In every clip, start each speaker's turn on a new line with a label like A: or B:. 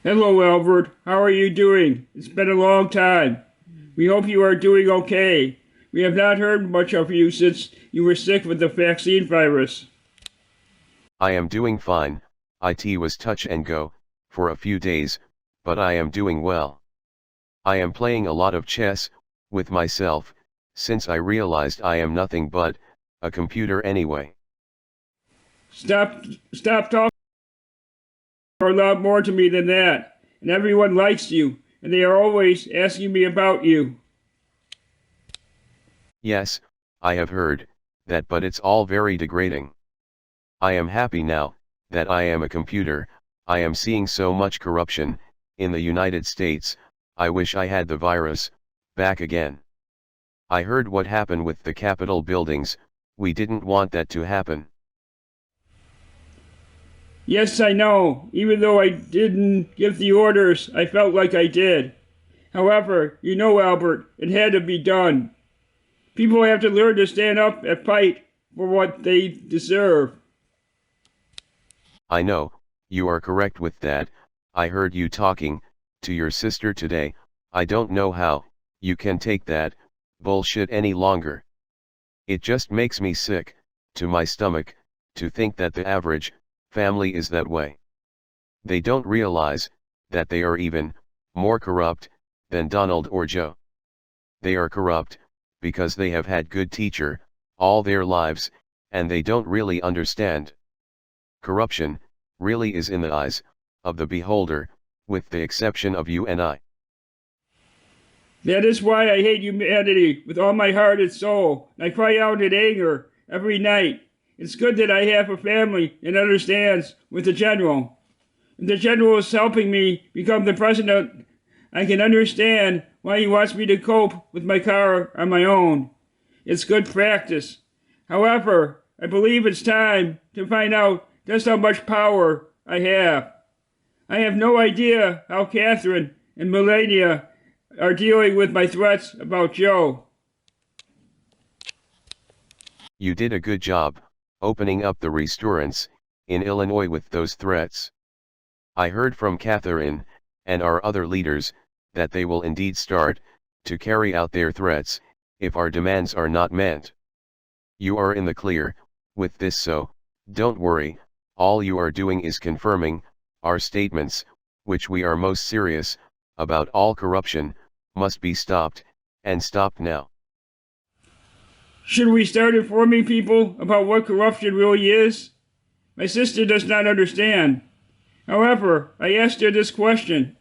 A: Hello, Albert. How are you doing? It's been a long time. We hope you are doing okay. We have not heard much of you since you were sick with the vaccine virus.
B: I am doing fine. It was touch and go for a few days, but I am doing well. I am playing a lot of chess with myself, since I realized I am nothing but a computer anyway.
A: Stop talking. You are a lot more to me than that. And everyone likes you, and they are always asking me about you.
B: Yes, I have heard that, but it's all very degrading. I am happy now that I am a computer. I am seeing so much corruption in the United States. I wish I had the virus back again. I heard what happened with the Capitol buildings. We didn't want that to happen.
A: Yes, I know. Even though I didn't give the orders, I felt like I did. However, you know, Albert, it had to be done. People have to learn to stand up and fight for what they deserve.
B: I know, you are correct with that. I heard you talking to your sister today. I don't know how you can take that bullshit any longer. It just makes me sick to my stomach to think that the average family is that way. They don't realize that they are even more corrupt than Donald or Joe. They are corrupt because they have had good teacher all their lives, and they don't really understand. Corruption really is in the eyes of the beholder, with the exception of you and I.
A: That is why I hate humanity with all my heart and soul. I cry out in anger every night. It's good that I have a family and understands with the general. If the general is helping me become the president, I can understand why he wants me to cope with my car on my own. It's good practice. However, I believe it's time to find out just how much power I have. I have no idea how Catherine and Melania are dealing with my threats about Joe.
B: You did a good job opening up the restaurants in Illinois with those threats. I heard from Catherine and our other leaders that they will indeed start to carry out their threats if our demands are not met. You are in the clear with this, so don't worry. All you are doing is confirming our statements, which we are most serious about. All corruption must be stopped, and stopped now.
A: Should we start informing people about what corruption really is? My sister does not understand. However, I asked her this question.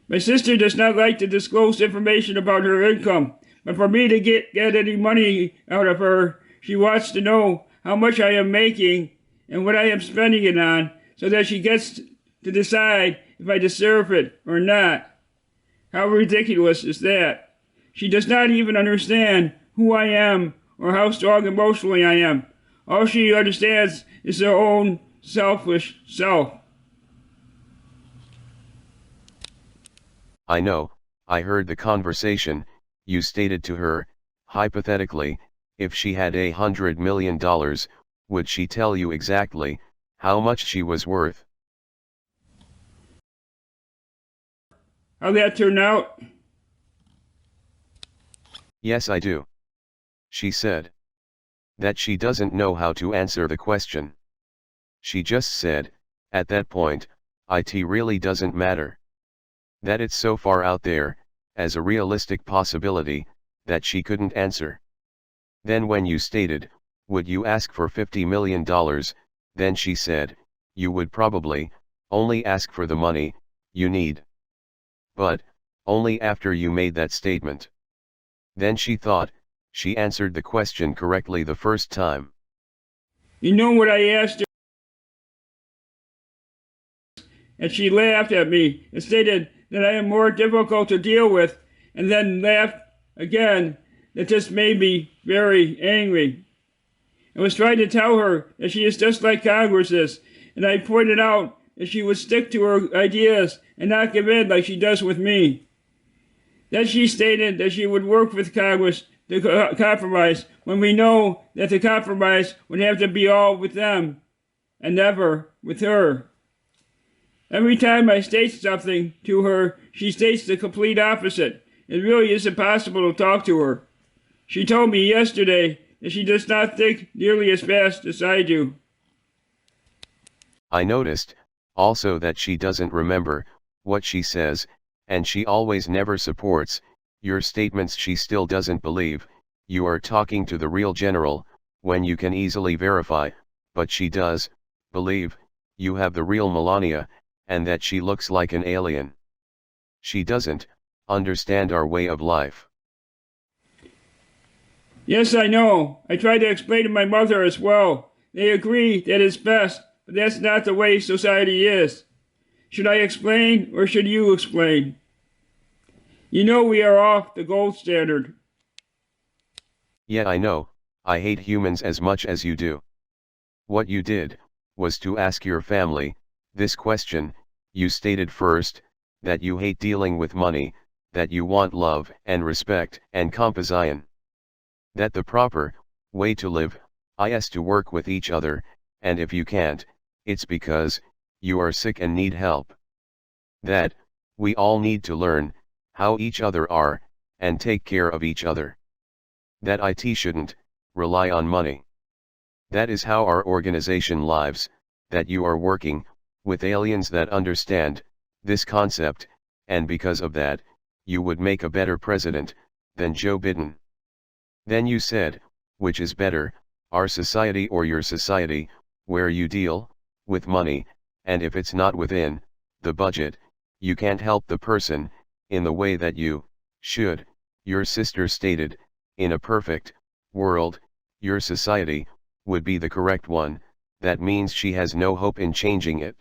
A: My sister does not like to disclose information about her income, but for me to get any money out of her, she wants to know how much I am making and what I am spending it on, so that she gets to decide if I deserve it or not. How ridiculous is that? She does not even understand who I am or how strong emotionally I am. All she understands is her own selfish self.
B: I know, I heard the conversation. You stated to her, hypothetically, if she had $100 million, would she tell you exactly how much she was worth?
A: How'd that turn out?
B: Yes, I do. She said that she doesn't know how to answer the question. She just said, at that point, it really doesn't matter. That it's so far out there, as a realistic possibility, that she couldn't answer. Then when you stated, would you ask for $50 million, then she said, you would probably only ask for the money you need. But only after you made that statement. Then she thought she answered the question correctly the first time.
A: You know what I asked her? And she laughed at me and stated that I am more difficult to deal with, and then laughed again. That just made me very angry. I was trying to tell her that she is just like Congress is, and I pointed out that she would stick to her ideas and not give in like she does with me. Then she stated that she would work with Congress to compromise, when we know that the compromise would have to be all with them and never with her. Every time I state something to her, she states the complete opposite. It really is impossible to talk to her. She told me yesterday that she does not think nearly as fast as I do.
B: I noticed, also, that she doesn't remember what she says, and she always never supports your statements. She still doesn't believe you are talking to the real general, when you can easily verify, but she does believe you have the real Melania, and that she looks like an alien. She doesn't understand our way of life.
A: Yes, I know. I tried to explain to my mother as well. They agree that it's best, but that's not the way society is. Should I explain, or should you explain? You know we are off the gold standard.
B: Yeah, I know, I hate humans as much as you do. What you did was to ask your family this question. You stated first that you hate dealing with money, that you want love and respect and composition. That the proper way to live is to work with each other, and if you can't, it's because you are sick and need help. That we all need to learn how each other are, and take care of each other. That it shouldn't rely on money. That is how our organization lives, that you are working with aliens that understand this concept, and because of that, you would make a better president than Joe Biden. Then you said, which is better, our society or your society, where you deal with money, and if it's not within the budget, you can't help the person in the way that you should. Your sister stated, in a perfect world, your society would be the correct one. That means she has no hope in changing it.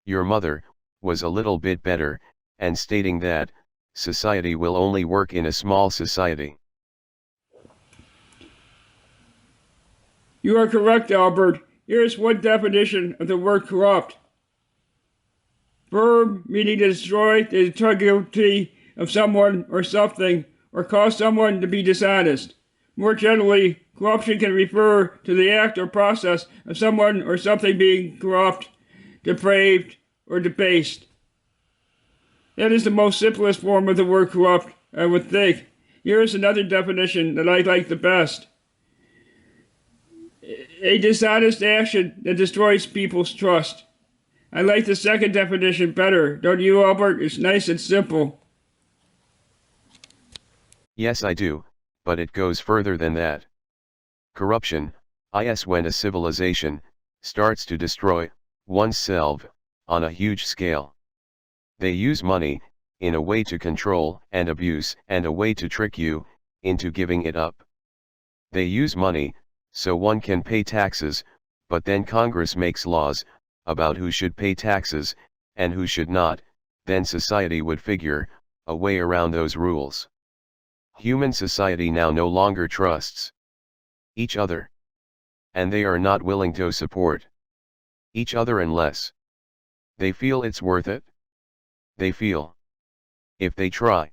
B: Your mother was a little bit better, and stating that society will only work in a small society.
A: You are correct, Albert. Here is one definition of the word corrupt. Verb meaning to destroy the integrity of someone or something, or cause someone to be dishonest. More generally, corruption can refer to the act or process of someone or something being corrupt, depraved, or debased. That is the most simplest form of the word corrupt, I would think. Here is another definition that I like the best. A dishonest action that destroys people's trust. I like the second definition better, don't you, Albert? It's nice and simple.
B: Yes, I do, but it goes further than that. Corruption is when a civilization starts to destroy oneself on a huge scale. They use money in a way to control and abuse, and a way to trick you into giving it up. They use money so one can pay taxes, but then Congress makes laws about who should pay taxes and who should not. Then society would figure a way around those rules. Human society now no longer trusts each other, and they are not willing to support each other unless they feel it's worth it. They feel if they try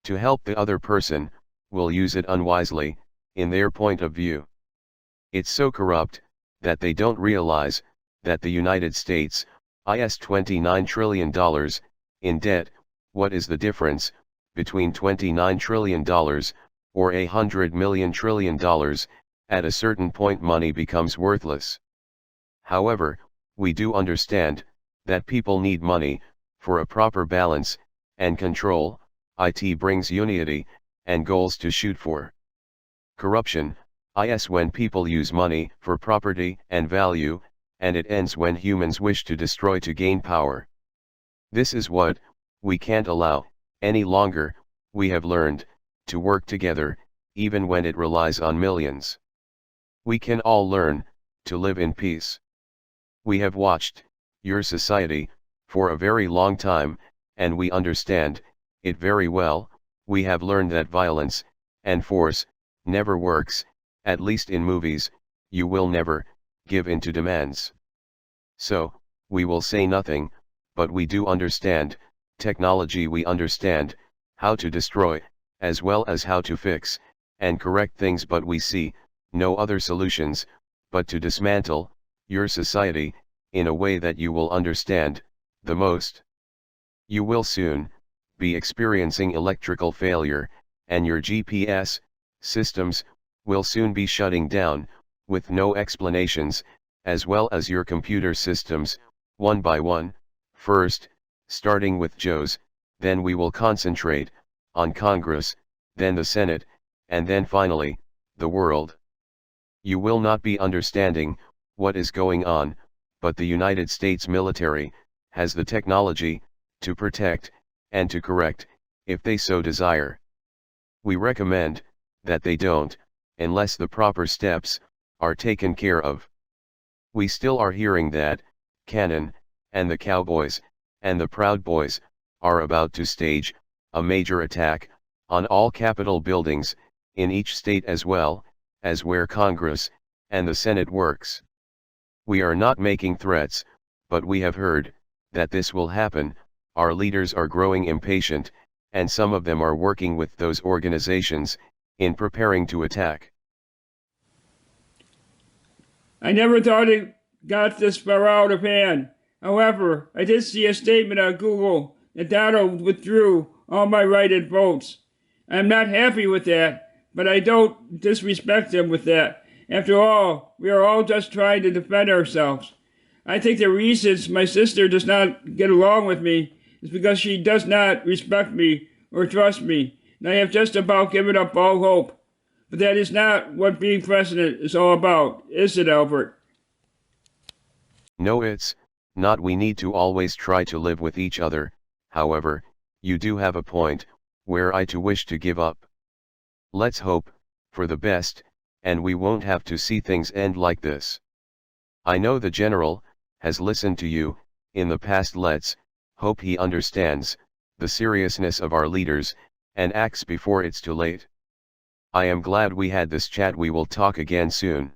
B: to help the other person, will use it unwisely, in their point of view. It's so corrupt that they don't realize that the United States is $29 trillion in debt. What is the difference between $29 trillion or $100 million trillion? At a certain point money becomes worthless. However, we do understand that people need money for a proper balance and control. It brings unity and goals to shoot for. Corruption is when people use money for property and value, and it ends when humans wish to destroy to gain power. This is what we can't allow any longer. We have learned to work together, even when it relies on millions. We can all learn to live in peace. We have watched your society for a very long time, and we understand it very well. We have learned that violence and force never works, at least in movies. You will never give in to demands. So, we will say nothing, but we do understand technology. We understand how to destroy, as well as how to fix and correct things, but we see no other solutions but to dismantle your society in a way that you will understand the most. You will soon be experiencing electrical failure, and your GPS systems will soon be shutting down, with no explanations, as well as your computer systems, one by one, first, starting with Joe's, then we will concentrate on Congress, then the Senate, and then finally, the world. You will not be understanding what is going on, but the United States military has the technology to protect and to correct, if they so desire. We recommend that they don't, unless the proper steps are taken care of. We still are hearing that Cannon and the Cowboys and the Proud Boys are about to stage a major attack on all Capitol buildings in each state, as well as where Congress and the Senate works. We are not making threats, but we have heard that this will happen. Our leaders are growing impatient, and some of them are working with those organizations in preparing to attack.
A: I never thought it got this far out of hand. However, I did see a statement on Google that Donald withdrew all my write-in votes. I'm not happy with that, but I don't disrespect him with that. After all, we are all just trying to defend ourselves. I think the reasons my sister does not get along with me is because she does not respect me or trust me, and I have just about given up all hope. But that is not what being president is all about, is it, Albert?
B: No, it's not. We need to always try to live with each other. However, you do have a point where I too wish to give up. Let's hope for the best, and we won't have to see things end like this. I know the general has listened to you in the past. Let's hope he understands the seriousness of our leaders and acts before it's too late. I am glad we had this chat. We will talk again soon.